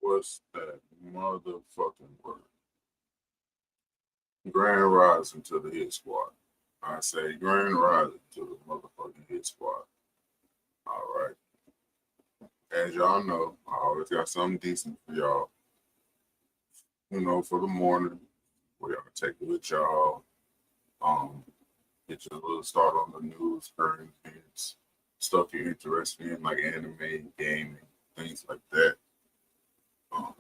What's that motherfucking word? Grand rising to the hit squad. I say grand rising to the motherfucking hit squad. All right. As y'all know, I always got something decent for y'all. For the morning, where y'all take it with y'all. Um, get you a little start on the news, current events, stuff you're interested in, like anime, gaming, things like that. Um,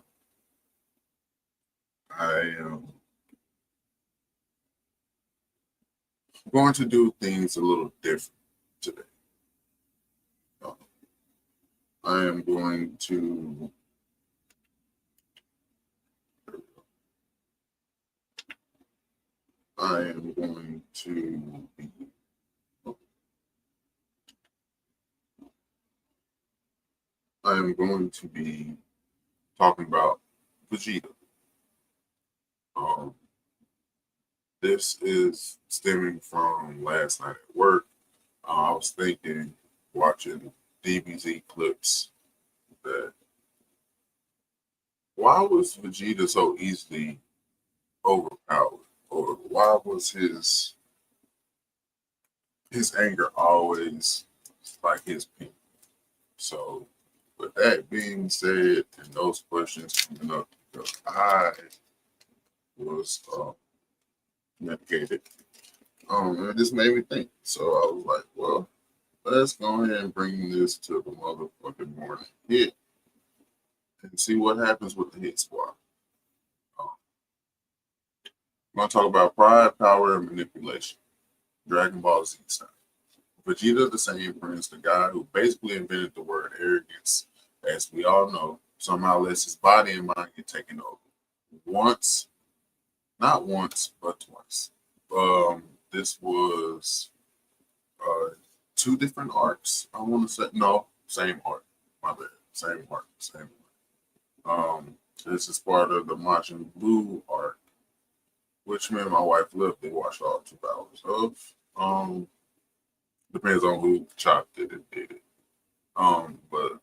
I am going to do things a little different today. Um, I am going to I am going to be I am going to be talking about Vegeta. Um, this is stemming from last night at work. I was thinking, watching DBZ clips, that why was Vegeta so easily overpowered, or why was his anger always like his peak? So, with that being said, and those questions coming up, because I was medicated, and this made me think. So I was like, well, let's go ahead and bring this to the motherfucking morning hit and see what happens with the hit squad. I'm going to talk about pride, power, and manipulation. Dragon Ball Z style. Vegeta the Saiyan Prince, the guy who basically invented the word arrogance, as we all know, somehow lets his body and mind get taken over. Once, not once, but twice. This was two different arcs. I want to say, no, same arc. My bad. Same arc. Same arc. This is part of the Majin Buu arc, which me and my wife literally watched all 2 hours of. Depends on who chopped it and did it. But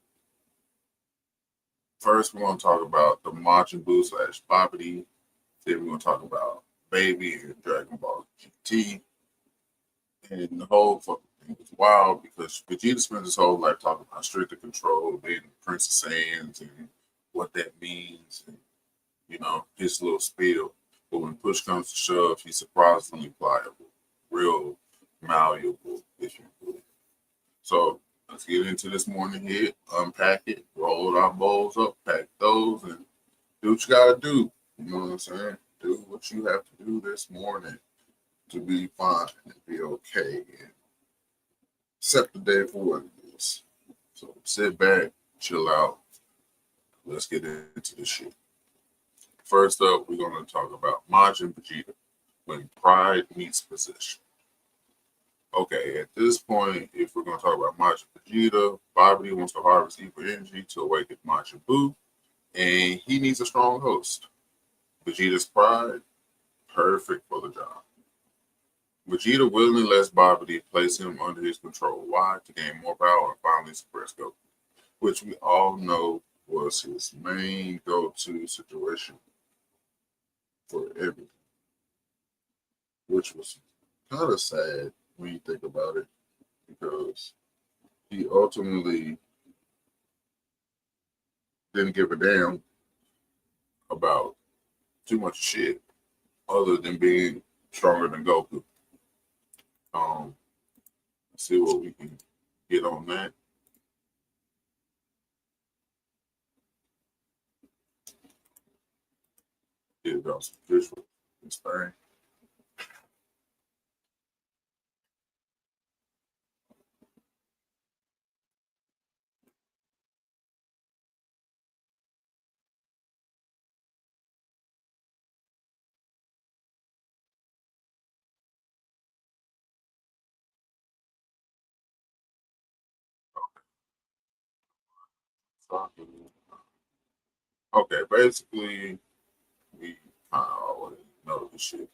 first we're gonna talk about the Majin Buu / Babidi. Then we're gonna talk about Baby and Dragon Ball GT. And the whole fucking thing was wild because Vegeta spends his whole life talking about stricter control, being the Prince of Saiyans and what that means, and his little spiel. But when push comes to shove, he's surprisingly pliable, real malleable, if you will. So let's get into this morning hit, unpack it, roll our bowls up, pack those, and do what you gotta do. You know what I'm saying? Do what you have to do this morning to be fine and be okay and accept the day for what it is. So sit back, chill out. Let's get into this shit. First up, we're going to talk about Majin Vegeta when pride meets possession. Okay, at this point, if we're going to talk about Majin Vegeta, Babidi wants to harvest evil energy to awaken Majin Buu, and he needs a strong host. Vegeta's pride, perfect for the job. Vegeta willingly lets Babidi place him under his control. Why? To gain more power and finally suppress Goku, which we all know was his main go-to situation for everything, which was kind of sad when you think about it, because he ultimately didn't give a damn about too much shit other than being stronger than Goku. Let's see what we can get on that. Get about some visual this thing. Okay, basically, we kind of already know the shit.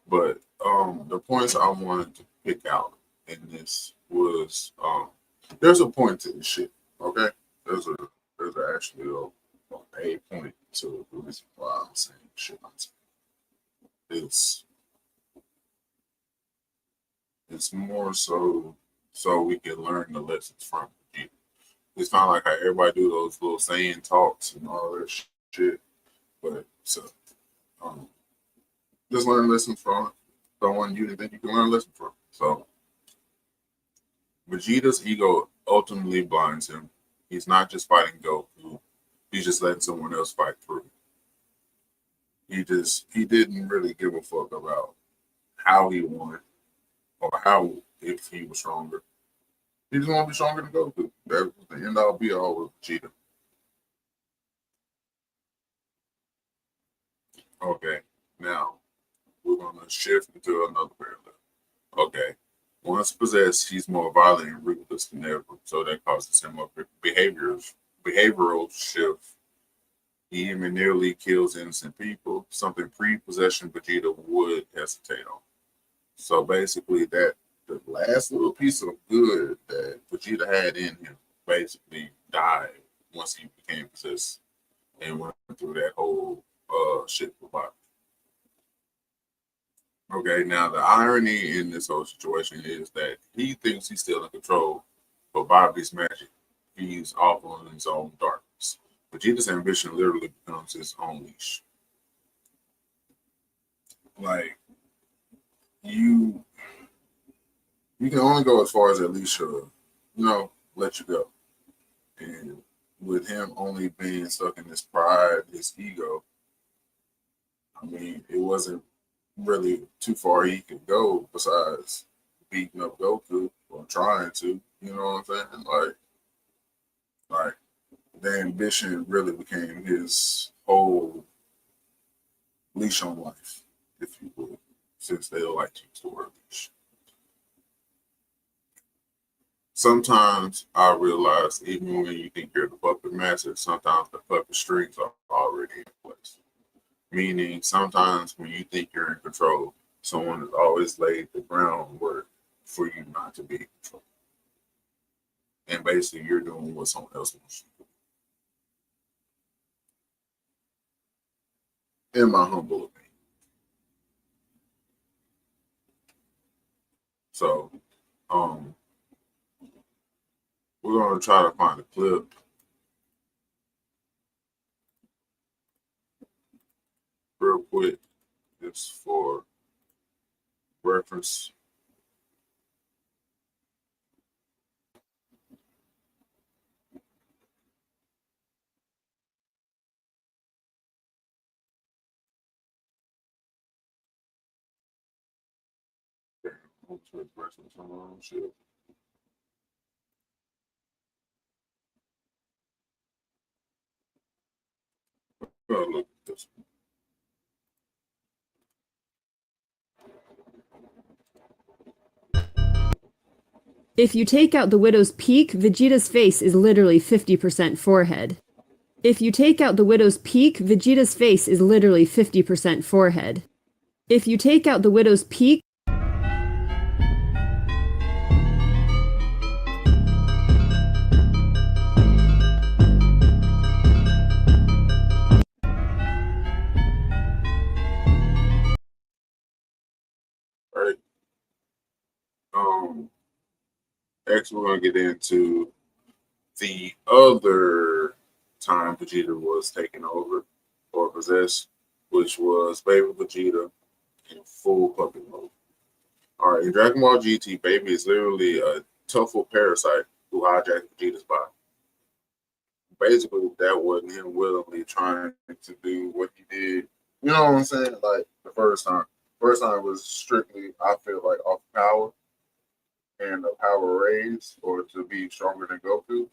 But the points I wanted to pick out in this was there's a point to this shit. Okay, there's actually a a point to the reason why I'm saying shit like that. It's it's more so we can learn the lessons from Vegeta. It's not like how everybody do those little Saiyan talks and all that shit, but so um, just learn lessons from it. Don't want you to think you can learn lessons from. So Vegeta's ego ultimately blinds him. He's not just fighting Goku. He's just letting someone else fight through. He didn't really give a fuck about how he won or how if he was stronger. He just want to be stronger than Goku. That was the end all be all with Vegeta. Okay, now we're gonna shift into another parallel. Okay, once possessed, he's more violent and ruthless than ever. So that causes him a behavioral shift. He even nearly kills innocent people, something pre-possession Vegeta would hesitate on. So basically, that the last little piece of good that Vegeta had in him basically died once he became possessed and went through that whole shit with Bobby. Okay, now the irony in this whole situation is that he thinks he's still in control, but Bobby's magic, he's off on his own darkness. Vegeta's ambition literally becomes his own leash. Like you you can only go as far as that leash will, let you go. And with him only being stuck in his pride, his ego, I mean, it wasn't really too far he could go besides beating up Goku or trying to. You know what I'm saying? Like the ambition really became his whole leash on life, if you will, since they like to use the word leash. Sometimes I realize even when you think you're the puppet master, sometimes the puppet strings are already in place. Meaning, sometimes when you think you're in control, someone has always laid the groundwork for you not to be in control. And basically, you're doing what someone else wants you to do, in my humble opinion. So, um, we're going to try to find a clip real quick, just for reference. Shit. Look at this. If you take out the widow's peak, Vegeta's face is literally 50% forehead. If you take out the widow's peak, Vegeta's face is literally 50% forehead. If you take out the widow's peak, Right. Next, we're going to get into the other time Vegeta was taken over or possessed, which was Baby Vegeta in full puppet mode. All right, in Dragon Ball GT, Baby is literally a tough parasite who hijacked Vegeta's body. Basically, that wasn't him willingly trying to do what he did. You know what I'm saying? Like the first time. First time was strictly, I feel like, off power and the power raised or to be stronger than Goku,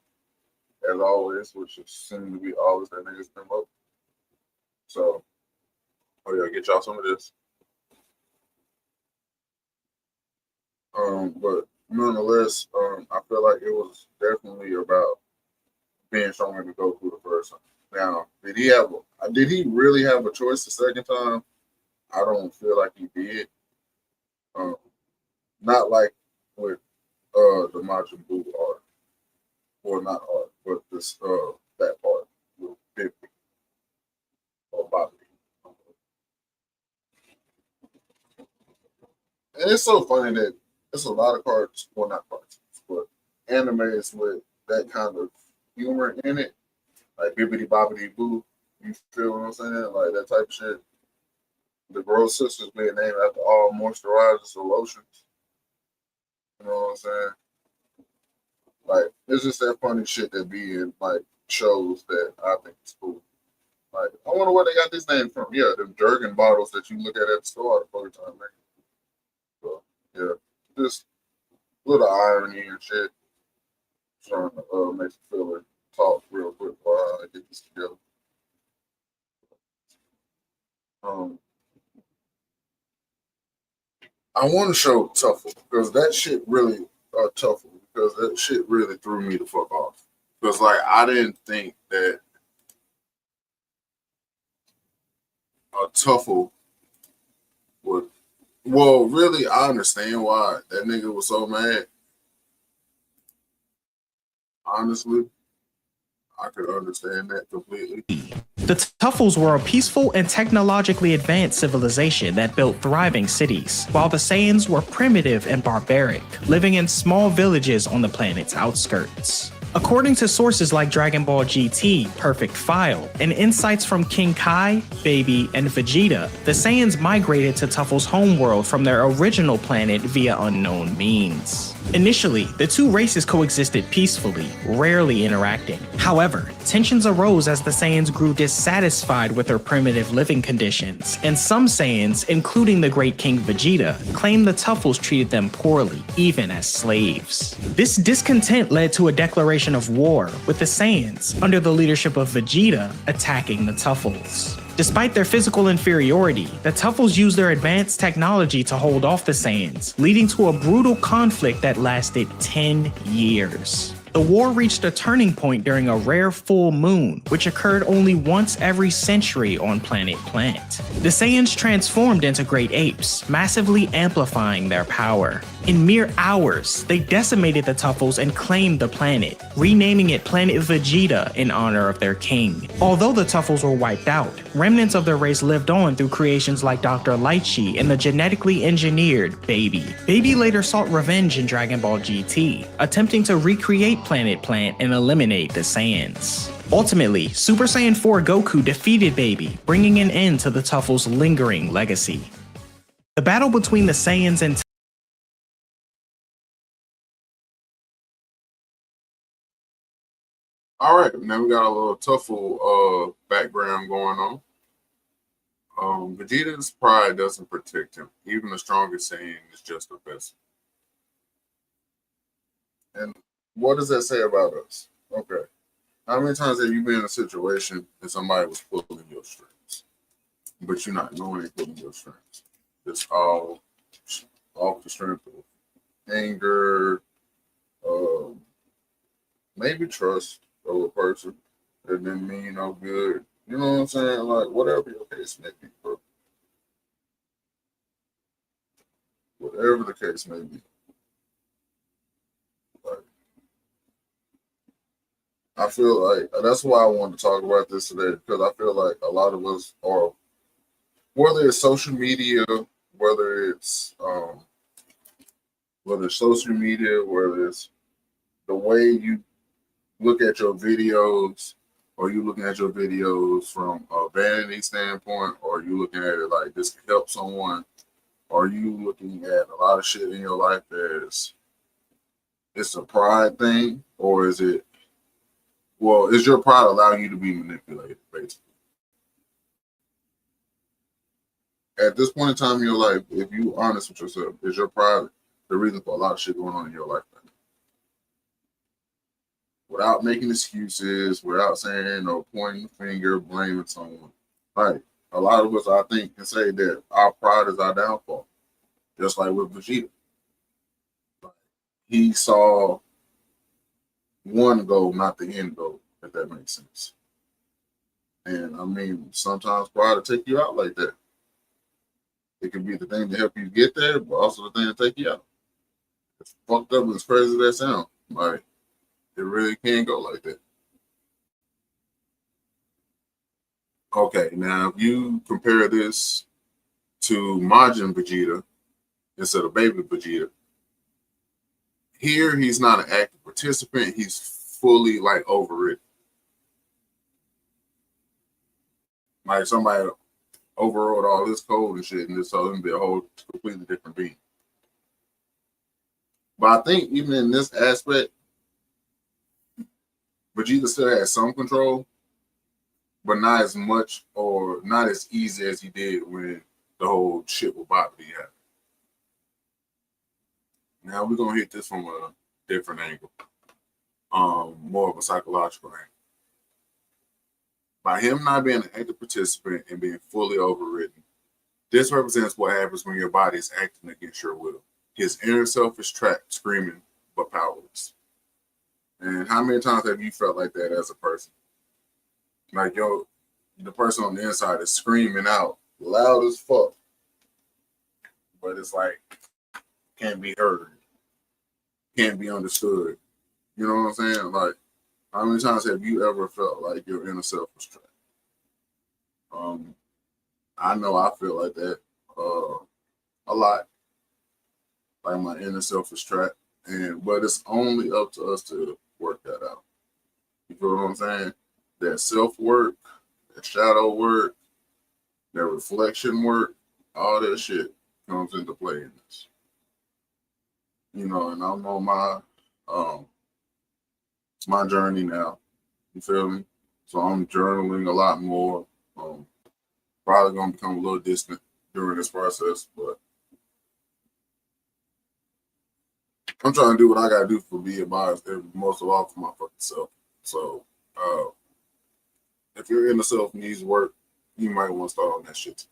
as always, which seemed to be always that nigga's been up. So, oh yeah, get y'all some of this. But nonetheless, I feel like it was definitely about being stronger than Goku the first time. Now, did he really have a choice the second time? I don't feel like he did. Um, not like with the Majin Buu art, or not art, but this that part with 50. And it's so funny that there's a lot of cards, well, not cards, but animes with that kind of humor in it, like Bibbidi Bobbidi Boo. You feel what I'm saying? Like that type of shit. The Gross Sisters being named after all moisturizers or lotions. You know what I'm saying? Like it's just that funny shit that be in like shows that I think is cool. Like I wonder where they got this name from. Yeah, them Jergen bottles that you look at the store all the fucking time, man. So yeah, just little irony and shit. Trying to make the filler talk real quick while I get this together. Um, I want to show Tuffle because that shit really Tuffle because that shit really threw me the fuck off. Because like I didn't think that a Tuffle would. Well, really, I understand why that nigga was so mad. Honestly, I could understand that completely. The Tuffles were a peaceful and technologically advanced civilization that built thriving cities, while the Saiyans were primitive and barbaric, living in small villages on the planet's outskirts. According to sources like Dragon Ball GT, Perfect File, and insights from King Kai, Baby, and Vegeta, the Saiyans migrated to Tuffle's homeworld from their original planet via unknown means. Initially, the two races coexisted peacefully, rarely interacting. However, tensions arose as the Saiyans grew dissatisfied with their primitive living conditions, and some Saiyans, including the great King Vegeta, claimed the Tuffles treated them poorly, even as slaves. This discontent led to a declaration of war, with the Saiyans, under the leadership of Vegeta, attacking the Tuffles. Despite their physical inferiority, the Tuffles used their advanced technology to hold off the Saiyans, leading to a brutal conflict that lasted 10 years. The war reached a turning point during a rare full moon, which occurred only once every century on planet Plant. The Saiyans transformed into great apes, massively amplifying their power. In mere hours, they decimated the Tuffles and claimed the planet, renaming it Planet Vegeta in honor of their king. Although the Tuffles were wiped out, remnants of their race lived on through creations like Dr. Lightshy and the genetically engineered Baby. Baby later sought revenge in Dragon Ball GT, attempting to recreate Planet Plant and eliminate the Saiyans. Ultimately, Super Saiyan 4 Goku defeated Baby, bringing an end to the Tuffles' lingering legacy. The battle between the Saiyans and All right, now we got a little Tuffle background going on. Vegeta's pride doesn't protect him. Even the strongest Saiyan is just a vessel. And what does that say about us? Okay. How many times have you been in a situation and somebody was pulling your strings, but you're not knowing they're pulling your strings? It's all off the strength of anger, maybe trust of a person that didn't mean no good. You know what I'm saying? Like, whatever your case may be, bro. Whatever the case may be. Like, I feel like that's why I wanted to talk about this today, because I feel like a lot of us are, whether it's social media, whether it's social media, whether it's the way you look at your videos, or you looking at your videos from a vanity standpoint, or you looking at it like this could help someone, or you looking at a lot of shit in your life as it's a pride thing, or is it, well, is your pride allowing you to be manipulated, basically? At this point in time in your life, if you honest with yourself, is your pride the reason for a lot of shit going on in your life? Without making excuses, without saying or pointing the finger, blaming someone. Like, a lot of us, I think, can say that our pride is our downfall. Just like with Vegeta. He saw one goal, not the end goal, if that makes sense. And I mean, sometimes pride will take you out like that. It can be the thing to help you get there, but also the thing to take you out. It's fucked up as crazy as that sounds. Like, it really can go like that. Okay, now if you compare this to Majin Vegeta, instead of baby Vegeta. Here, he's not an active participant. He's fully like over it. Like somebody overrode all this code and shit, and just told him to be a whole completely different being. But I think even in this aspect, Vegeta still has some control, but not as much or not as easy as he did when the whole shit with Bobby happened. Now we're gonna hit this from a different angle, more of a psychological angle. By him not being an active participant and being fully overridden, this represents what happens when your body is acting against your will. His inner self is trapped, screaming, but powerless. And how many times have you felt like that as a person? Like, the person on the inside is screaming out loud as fuck, but it's like, can't be heard, can't be understood. You know what I'm saying? Like, how many times have you ever felt like your inner self was trapped? I know I feel like that a lot. Like my inner self is trapped, but it's only up to us to work that out. You feel what I'm saying? That self work, that shadow work, that reflection work, all that shit comes into play in this. You know, and I'm on my journey now. You feel me? So I'm journaling a lot more. Probably gonna become a little distant during this process, but I'm trying to do what I gotta do for being biased, most of all for my fucking self. So if your inner self needs work, you might want to start on that shit today.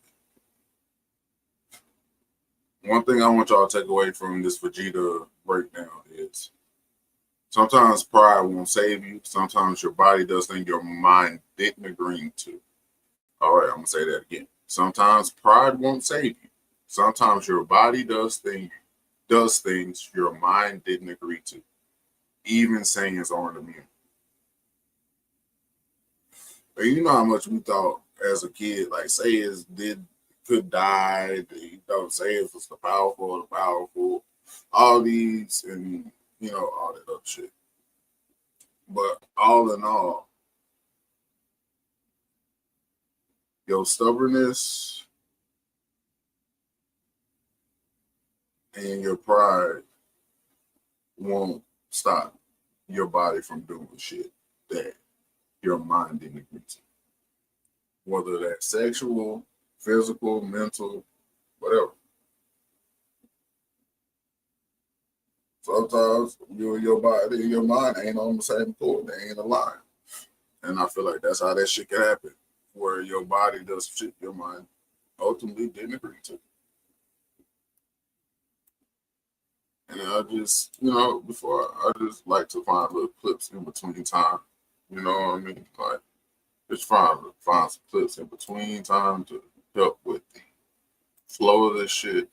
One thing I want y'all to take away from this Vegeta breakdown is sometimes pride won't save you. Sometimes your body does things your mind didn't agree to. All right, I'm going to say that again. Sometimes pride won't save you. Sometimes your body does things your mind didn't agree to. Even Saiyans aren't immune. And you know how much we thought as a kid, like Saiyans could die. You know, Saiyans was the powerful, all these, and you know, all that other shit. But all in all, your stubbornness and your pride won't stop your body from doing shit that your mind didn't agree to. Whether that's sexual, physical, mental, whatever. Sometimes you and your body and your mind ain't on the same accord. They ain't aligned. And I feel like that's how that shit can happen. Where your body does shit your mind ultimately didn't agree to. And I just, you know, I just like to find little clips in between time. You know what I mean? Like, just find some clips in between time to help with the flow of this shit.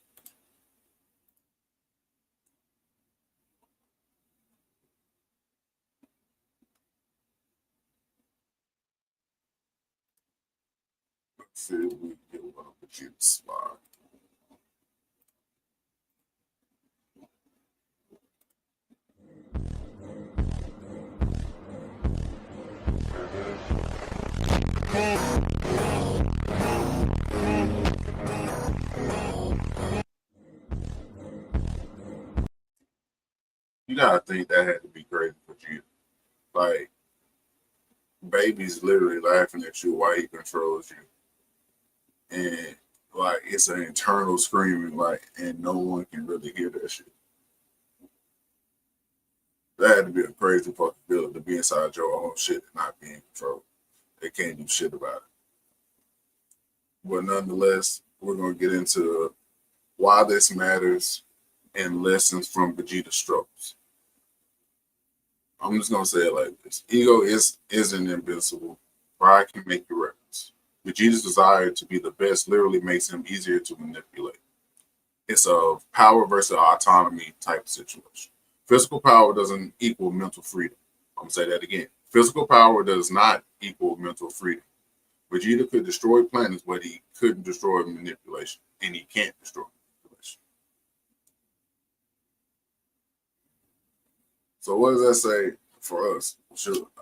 Let's see if we can get one of the cute spot. You gotta think that had to be crazy for you. Like, baby's literally laughing at you while he controls you. And like it's an internal screaming, like, and no one can really hear that shit. That had to be a crazy fucking feeling to be inside your own shit and not be in control. They can't do shit about it. But nonetheless, we're gonna get into why this matters and lessons from Vegeta strokes. I'm just gonna say it like this: ego isn't invincible. Pride can make you reckless. Vegeta's desire to be the best literally makes him easier to manipulate. It's a power versus autonomy type situation. Physical power doesn't equal mental freedom. I'm gonna say that again. Physical power does not equal mental freedom. Vegeta could destroy planets, but he couldn't destroy manipulation, and he can't destroy manipulation. So what does that say for us?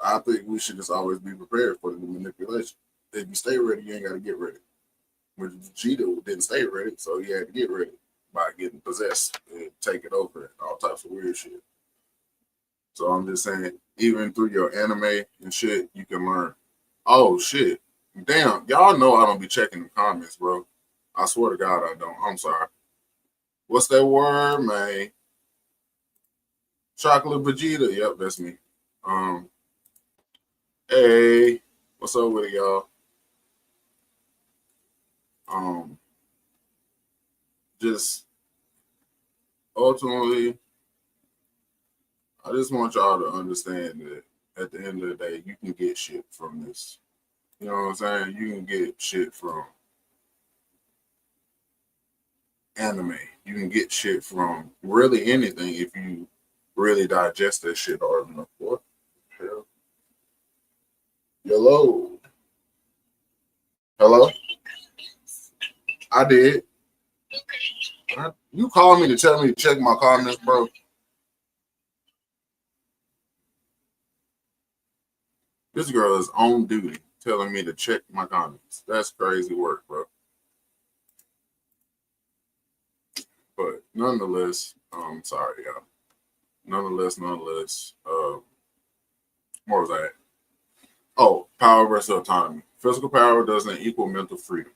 I think we should just always be prepared for the manipulation. If you stay ready, you ain't got to get ready. But Vegeta didn't stay ready, so he had to get ready by getting possessed and taking over and all types of weird shit. So I'm just saying, even through your anime and shit, you can learn. Oh shit. Damn, y'all know I don't be checking the comments, bro. I swear to God I don't. I'm sorry. What's that word, man? Chocolate Vegeta. Yep, that's me. Hey, what's up with it, y'all? Just ultimately, I just want y'all to understand that at the end of the day, you can get shit from this. You know what I'm saying? You can get shit from anime. You can get shit from really anything if you really digest that shit hard enough. What the hell? Hello? Hello? I did. You called me to tell me to check my comments, bro. This girl is on duty telling me to check my comments. That's crazy work, bro. But nonetheless, sorry, y'all. Nonetheless, what was that? Oh, power versus autonomy. Physical power doesn't equal mental freedom.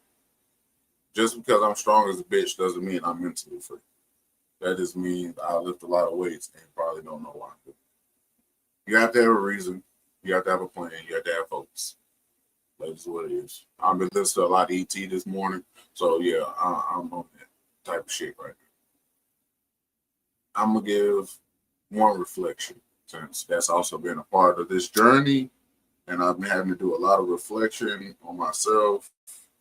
Just because I'm strong as a bitch doesn't mean I'm mentally free. That just means I lift a lot of weights and probably don't know why. You have to have a reason. You have to have a plan. You have to have focus. That's what it is. I've been listening to a lot of ET this morning. So, yeah, I'm on that type of shit right now. I'm going to give one reflection, since that's also been a part of this journey. And I've been having to do a lot of reflection on myself,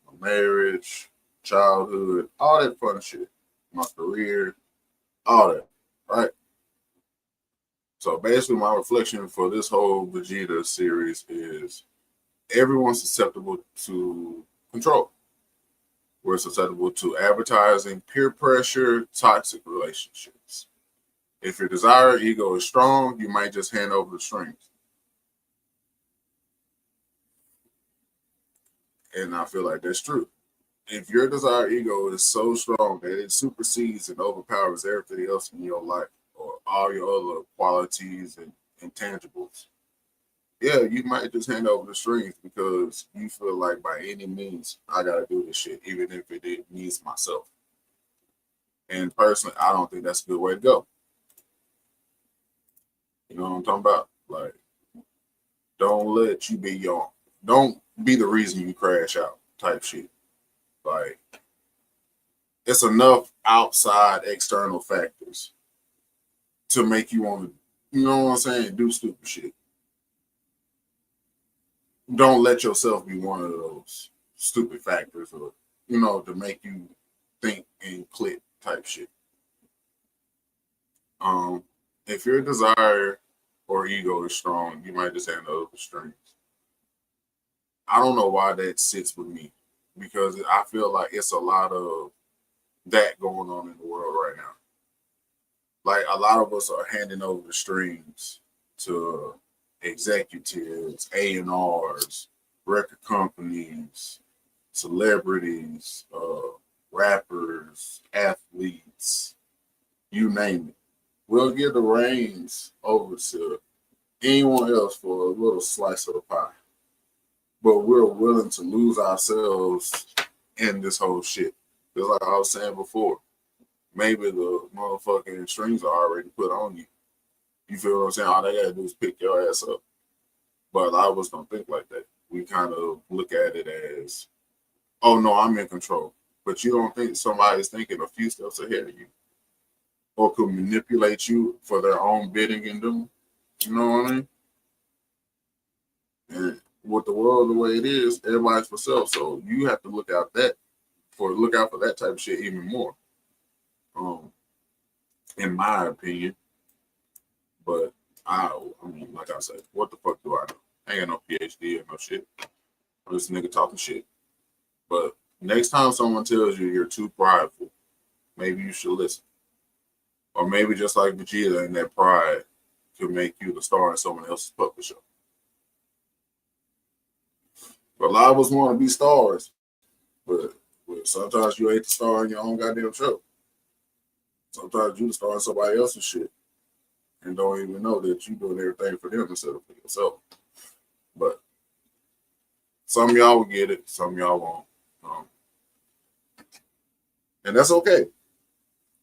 my marriage, childhood, all that fun shit, my career, all that, right? So basically my reflection for this whole Vegeta series is everyone's susceptible to control. We're susceptible to advertising, peer pressure, toxic relationships. If your desire ego is strong, you might just hand over the strings. And I feel like that's true. If your desire ego is so strong that it supersedes and overpowers everything else in your life or all your other qualities and intangibles, yeah, you might just hand over the strings because you feel like by any means I gotta do this shit, even if it needs myself. And personally, I don't think that's a good way to go. You know what I'm talking about? Like, don't let you be your, don't be the reason you crash out type shit. Like, it's enough outside external factors to make you want to, you know what I'm saying, do stupid shit. Don't let yourself be one of those stupid factors or, you know, to make you think and click type shit. If your desire or ego is strong, you might just hand over the strings. I don't know why that sits with me because I feel like it's a lot of that going on in the world right now. Like a lot of us are handing over the strings to executives, A&Rs, record companies, celebrities, rappers, athletes, you name it. We'll give the reins over to anyone else for a little slice of the pie. But we're willing to lose ourselves in this whole shit. Just like I was saying before, maybe the motherfucking strings are already put on you. You feel what I'm saying? All they gotta do is pick your ass up. But a lot of us don't think like that. We kind of look at it as, oh no, I'm in control. But you don't think somebody's thinking a few steps ahead of you or could manipulate you for their own bidding and doing. You know what I mean? And with the world the way it is, everybody's for self. So you have to look out for that type of shit even more. In my opinion. But I mean, like I said, what the fuck do I know? I ain't got no PhD or no shit. I'm just a nigga talking shit. But next time someone tells you you're too prideful, maybe you should listen. Or maybe just like Vegeta in that pride to make you the star in someone else's puppet show. But a lot of us want to be stars, but sometimes you ain't the star in your own goddamn show. Sometimes you the star in somebody else's shit and don't even know that you doing everything for them instead of for yourself. But some of y'all will get it, some of y'all won't. And that's okay.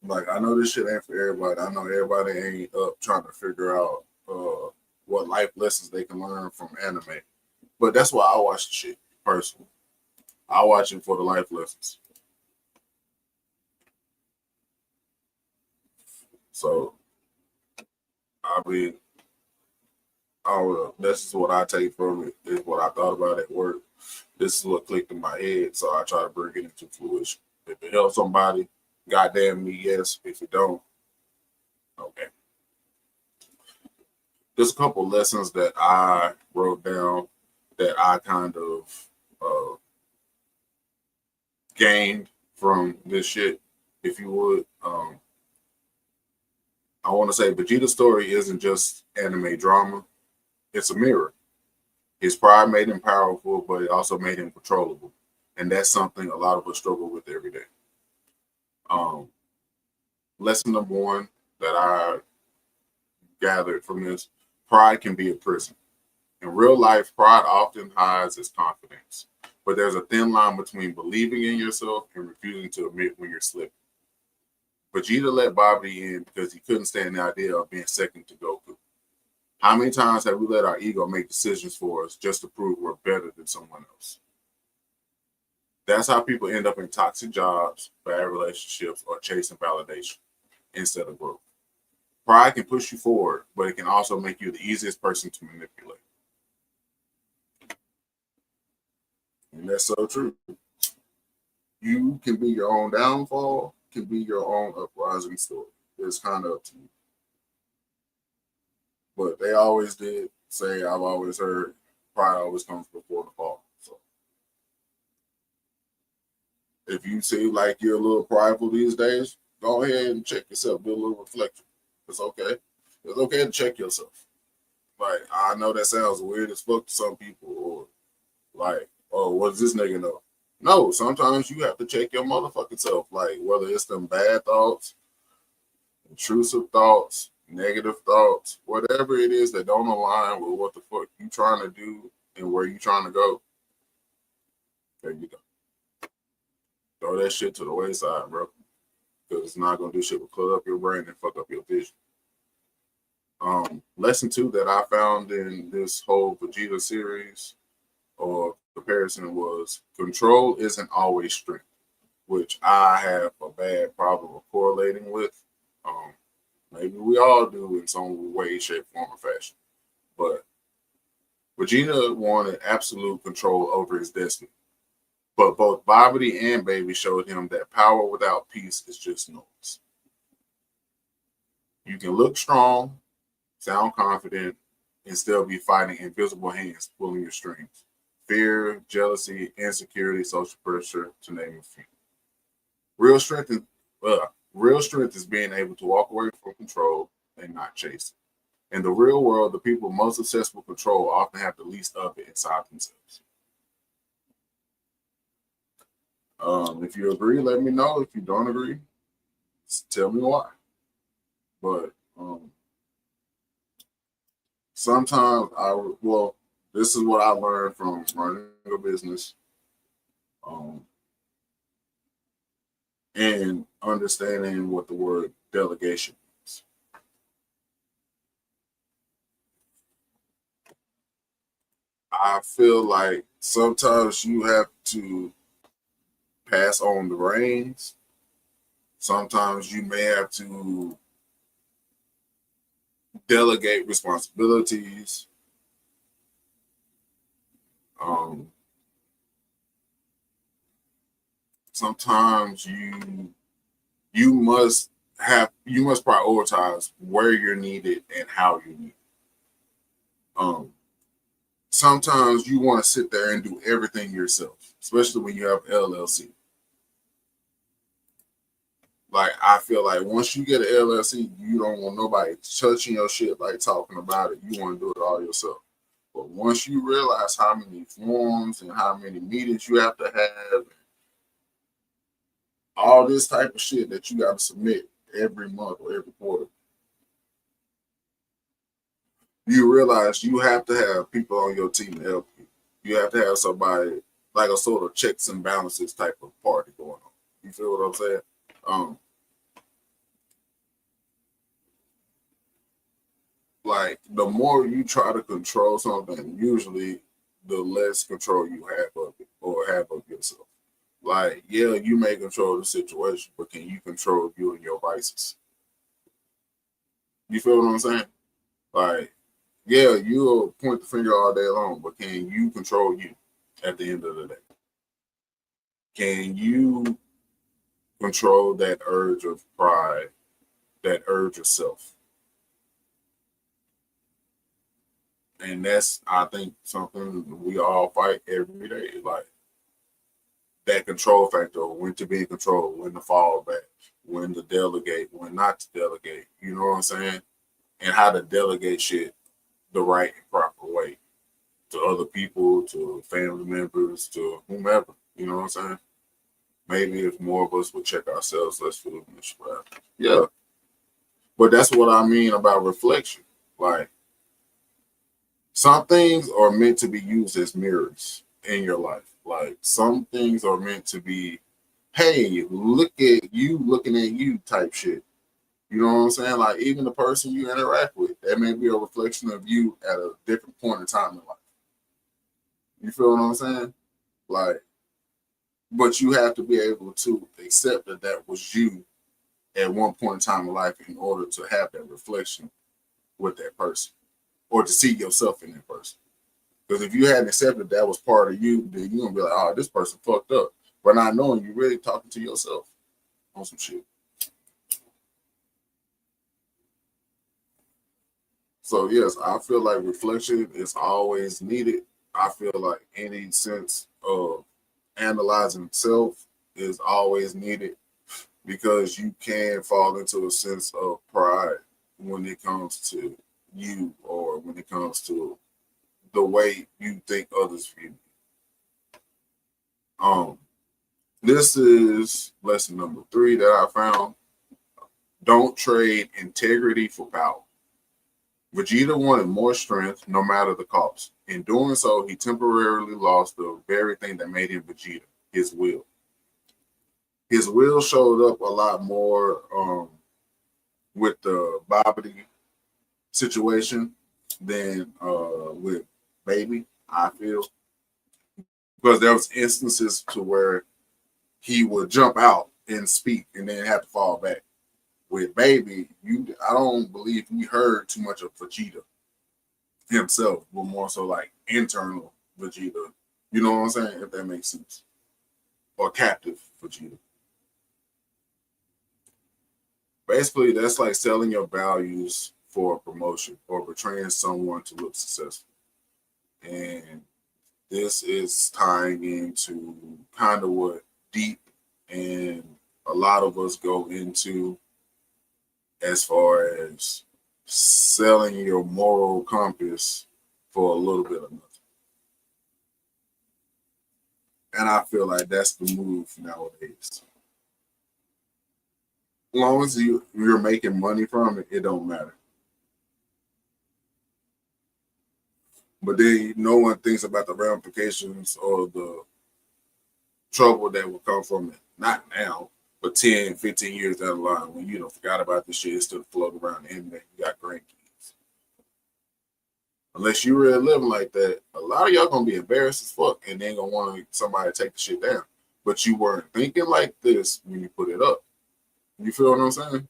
Like, I know this shit ain't for everybody. I know everybody ain't up trying to figure out what life lessons they can learn from anime. But that's why I watch the shit, personally. I watch it for the life lessons. So, I mean, this is what I take from it. This is what I thought about at work. This is what clicked in my head. So I try to bring it into fruition. If it helps somebody, goddamn me, yes. If it don't, okay. There's a couple lessons that I wrote down that I kind of gained from this shit, if you would. I want to say Vegeta's story isn't just anime drama. It's a mirror. His pride made him powerful, but it also made him controllable. And that's something a lot of us struggle with every day. Lesson number one that I gathered from this: pride can be a prison. In real life, pride often hides its confidence, but there's a thin line between believing in yourself and refusing to admit when you're slipping. Vegeta let Bobby in because he couldn't stand the idea of being second to Goku. How many times have we let our ego make decisions for us just to prove we're better than someone else? That's how people end up in toxic jobs, bad relationships, or chasing validation instead of growth. Pride can push you forward, but it can also make you the easiest person to manipulate. And that's so true. You can be your own downfall, can be your own uprising story. It's kind of up to you. But they always did say, I've always heard, pride always comes before the fall. So if you seem like you're a little prideful these days, go ahead and check yourself, do a little reflection. It's okay. It's okay to check yourself. Like, I know that sounds weird as fuck to some people, or like, oh, what does this nigga know? No, sometimes you have to check your motherfucking self. Like, whether it's them bad thoughts, intrusive thoughts, negative thoughts, whatever it is that don't align with what the fuck you trying to do and where you trying to go, there you go. Throw that shit to the wayside, bro. Because it's not going to do shit but clutter up your brain and fuck up your vision. Lesson two that I found in this whole Vegeta series or comparison was control isn't always strength, which I have a bad problem of correlating with. Maybe we all do in some way, shape, form, or fashion. But Vegeta wanted absolute control over his destiny. But both Babidi and Baby showed him that power without peace is just noise. You can look strong, sound confident, and still be fighting invisible hands pulling your strings. Fear, jealousy, insecurity, social pressure, to name a few. Real strength is being able to walk away from control and not chase it. In the real world, the people most obsessed with control often have the least of it inside themselves. If you agree, let me know. If you don't agree, tell me why. But sometimes this is what I learned from running a business and understanding what the word delegation is. I feel like sometimes you have to pass on the reins. Sometimes you may have to delegate responsibilities. Sometimes you must prioritize where you're needed and how you're needed. Sometimes you want to sit there and do everything yourself, especially when you have LLC. Like, I feel like once you get an LLC, you don't want nobody touching your shit, like talking about it. You want to do it all yourself. But once you realize how many forms and how many meetings you have to have, all this type of shit that you got to submit every month or every quarter, you realize you have to have people on your team to help you. You have to have somebody, like a sort of checks and balances type of party going on. You feel what I'm saying? Like, the more you try to control something, usually the less control you have of it or have of yourself. Like, yeah, you may control the situation, but can you control you and your vices? You feel what I'm saying? Like, yeah, you'll point the finger all day long, but can you control you at the end of the day? Can you control that urge of pride, that urge of self? And that's, I think, something we all fight every day. Like, that control factor, when to be in control, when to fall back, when to delegate, when not to delegate. You know what I'm saying? And how to delegate shit the right and proper way to other people, to family members, to whomever. You know what I'm saying? Maybe if more of us would check ourselves, less foolishness. Yeah. But that's what I mean about reflection. Like, some things are meant to be used as mirrors in your life. Like, some things are meant to be, hey, look at you looking at you type shit. You know what I'm saying? Like, even the person you interact with, that may be a reflection of you at a different point in time in life. You feel what I'm saying? Like, but you have to be able to accept that that was you at one point in time in life in order to have that reflection with that person or to see yourself in that person. Because if you hadn't accepted that was part of you, then you're going to be like, oh, this person fucked up. But not knowing you're really talking to yourself on some shit. So, yes, I feel like reflection is always needed. I feel like any sense of analyzing self is always needed because you can fall into a sense of pride when it comes to you or when it comes to the way you think others view you. This is lesson number 3 that I found. Don't trade integrity for power. Vegeta wanted more strength no matter the cost. In doing so, he temporarily lost the very thing that made him Vegeta, his will. His will showed up a lot more with the Babidi situation than with Baby, I feel. Because there was instances to where he would jump out and speak and then have to fall back. With Baby, I don't believe we heard too much of Vegeta himself, but more so like internal Vegeta. You know what I'm saying? If that makes sense. Or captive Vegeta. Basically, that's like selling your values for a promotion or betraying someone to look successful. And this is tying into kind of what deep and a lot of us go into as far as selling your moral compass for a little bit of nothing. And I feel like that's the move nowadays. As long as you're making money from it, it don't matter. But then no one thinks about the ramifications or the trouble that will come from it. Not now, but 10, 15 years down the line when you forgot about this shit, it's still floating around the internet. You got grandkids. Unless you really living like that, a lot of y'all gonna be embarrassed as fuck and they ain't gonna want somebody to take the shit down. But you weren't thinking like this when you put it up. You feel what I'm saying?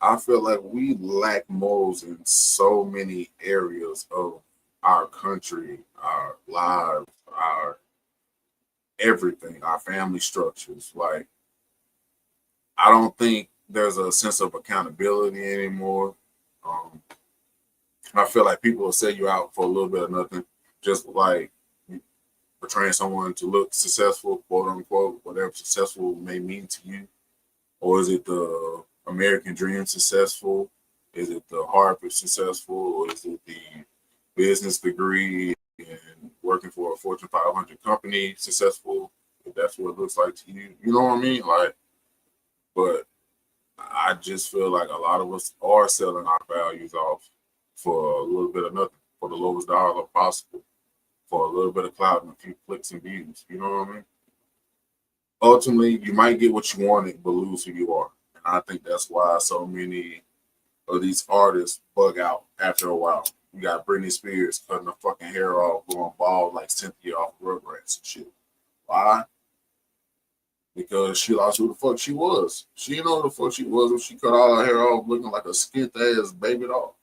I feel like we lack morals in so many areas of our country, our lives, our everything, our family structures. Like, I don't think there's a sense of accountability anymore. I feel like people will set you out for a little bit of nothing, just like portraying someone to look successful, quote unquote, whatever successful may mean to you? Or is it the American dream successful? Is it the Harvard successful? Or is it the business degree and working for a Fortune 500 company successful? If that's what it looks like to you, you know what I mean? Like, but I just feel like a lot of us are selling our values off for a little bit of nothing, for the lowest dollar possible, for a little bit of clout and a few clicks and views. You know what I mean? Ultimately, you might get what you wanted, but lose who you are. And I think that's why so many of these artists bug out after a while. You got Britney Spears cutting her fucking hair off, going bald like Cynthia off Rugrats and shit. Why? Because she lost who the fuck she was. She didn't know who the fuck she was when she cut all her hair off looking like a skint ass baby doll.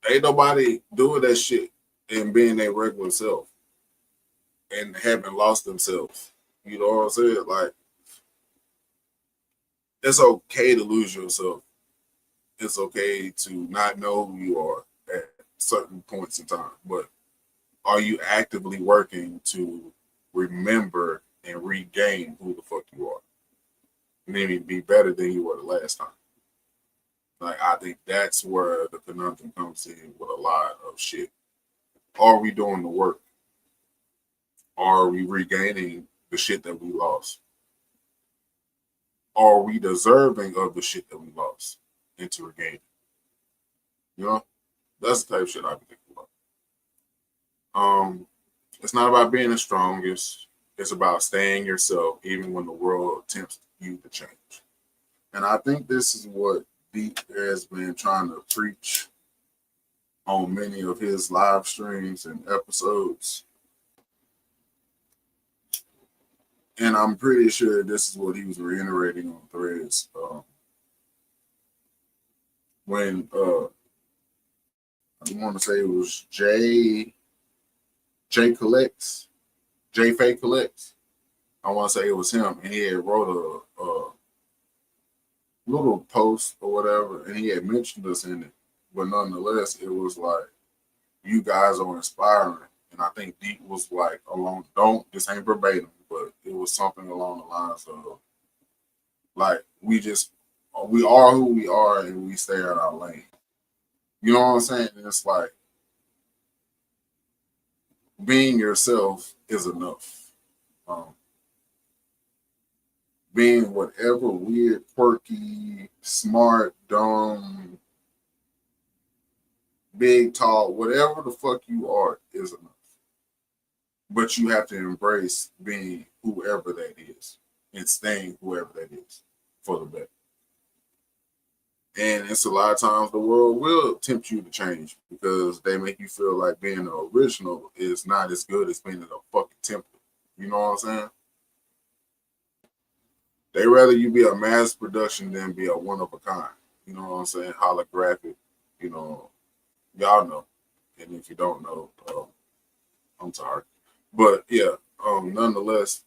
Ain't nobody doing that shit and being their regular self and having lost themselves. You know what I'm saying? Like, it's okay to lose yourself. It's okay to not know who you are at certain points in time. But are you actively working to remember and regain who the fuck you are? Maybe be better than you were the last time. Like, I think that's where the conundrum comes in with a lot of shit. Are we doing the work? Are we regaining the shit that we lost? Are we deserving of the shit that we lost and to regain it? You know, that's the type of shit I be thinking about. It's not about being the strongest. It's about staying yourself, even when the world tempts you to change. And I think this is what Deep has been trying to preach on many of his live streams and episodes. And I'm pretty sure this is what he was reiterating on Threads when I want to say it was Jay Collects, Jay Fay Collects. I want to say it was him, and he had wrote a little post or whatever, and he had mentioned us in it. But nonetheless, it was like, you guys are inspiring. And I think Deep was like, this ain't verbatim, but it was something along the lines of, like, we are who we are and we stay in our lane. You know what I'm saying? And it's like, being yourself is enough. Being whatever weird, quirky, smart, dumb, big, tall, whatever the fuck you are is enough. But you have to embrace being whoever that is and staying whoever that is for the better. And it's a lot of times the world will tempt you to change because they make you feel like being an original is not as good as being in a fucking template. You know what I'm saying? They rather you be a mass production than be a one of a kind. You know what I'm saying? Holographic, you know, y'all know. And if you don't know, I'm sorry. But yeah, nonetheless,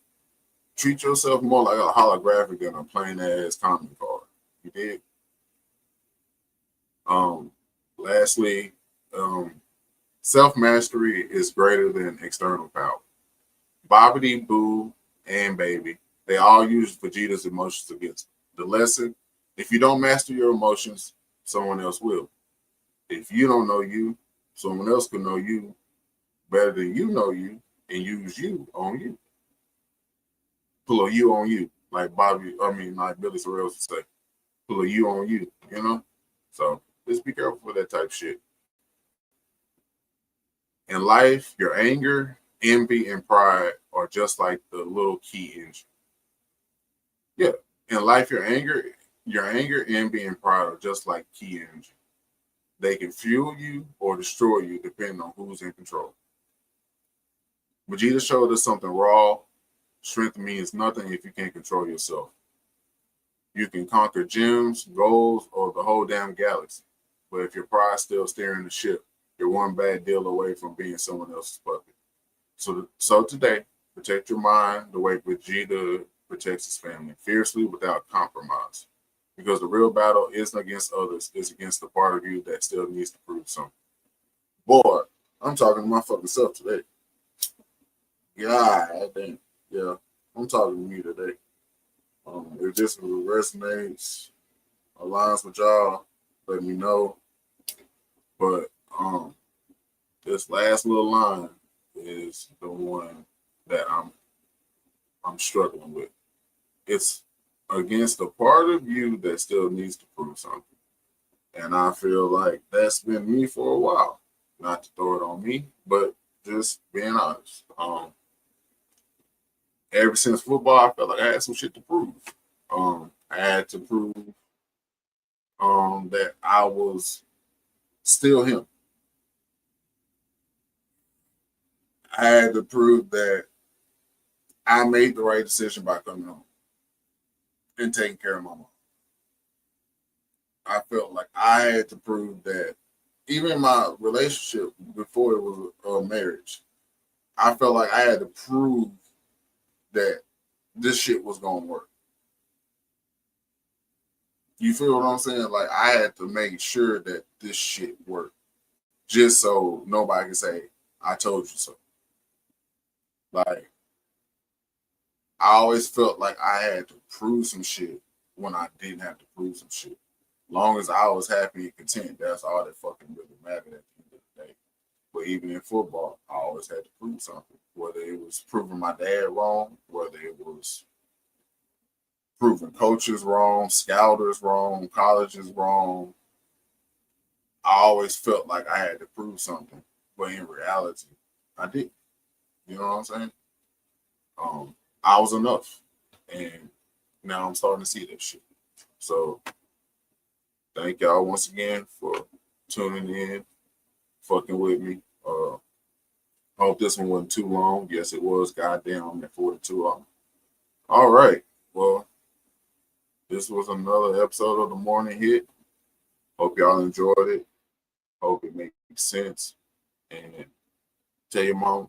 treat yourself more like a holographic than a plain ass common card. You did? Lastly, self-mastery is greater than external power. Bobbity, Boo, and Baby, they all use Vegeta's emotions against the lesson. If you don't master your emotions, someone else will. If you don't know you, someone else can know you better than you know you and use you on you. Pull a you on you, like like Billy Sorrells would say. Pull a you on you, you know? So just be careful with that type of shit. In life, your anger, envy, and pride are just like the little key engine. Yeah. In life, your anger, envy, and pride are just like key engine. They can fuel you or destroy you depending on who's in control. Vegeta showed us something raw. Strength means nothing if you can't control yourself. You can conquer gems, goals, or the whole damn galaxy. But if your pride's still steering the ship, you're one bad deal away from being someone else's puppet. So today, protect your mind the way Vegeta protects his family, fiercely without compromise. Because the real battle isn't against others, it's against the part of you that still needs to prove something. Boy, I'm talking to my fucking self today. God damn. Yeah, I'm talking to me today. If this resonates, aligns with y'all, let me know. But this last little line is the one that I'm struggling with. It's against a part of you that still needs to prove something. And I feel like that's been me for a while. Not to throw it on me, but just being honest. Ever since football, I felt like I had some shit to prove. I had to prove that I was still him. I had to prove that I made the right decision by coming home and taking care of my mom. I felt like I had to prove that even in my relationship before it was a marriage, I felt like I had to prove that this shit was going to work. You feel what I'm saying? Like I had to make sure that this shit worked just so nobody can say, I told you so. Like I always felt like I had to prove some shit when I didn't have to prove some shit. Long as I was happy and content, that's all that fucking really mattered at the end of the day. But even in football, I always had to prove something. Whether it was proving my dad wrong, whether it was proving coaches wrong, scouters wrong, colleges wrong. I always felt like I had to prove something. But in reality, I did. You know what I'm saying? I was enough. And now I'm starting to see that shit. So thank y'all once again for tuning in, fucking with me. I hope this one wasn't too long. Yes, it was. Goddamn, I'm at 42 hours. All right. Well, this was another episode of the Morning Hit. Hope y'all enjoyed it. Hope it makes sense. And tell your mom,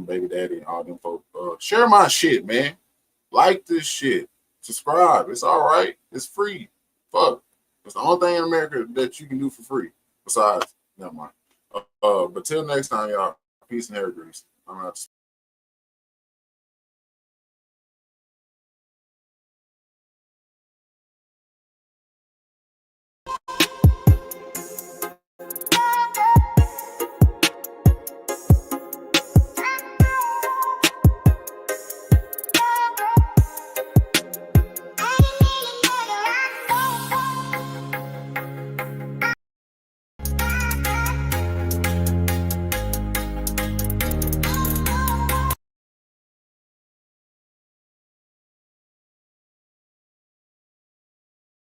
baby daddy, and all them folks, share my shit, man. Like this shit. Subscribe. It's all right. It's free. Fuck. It's the only thing in America that you can do for free. Besides, never mind. But till next time, y'all. Peace and hair grease. I'm out.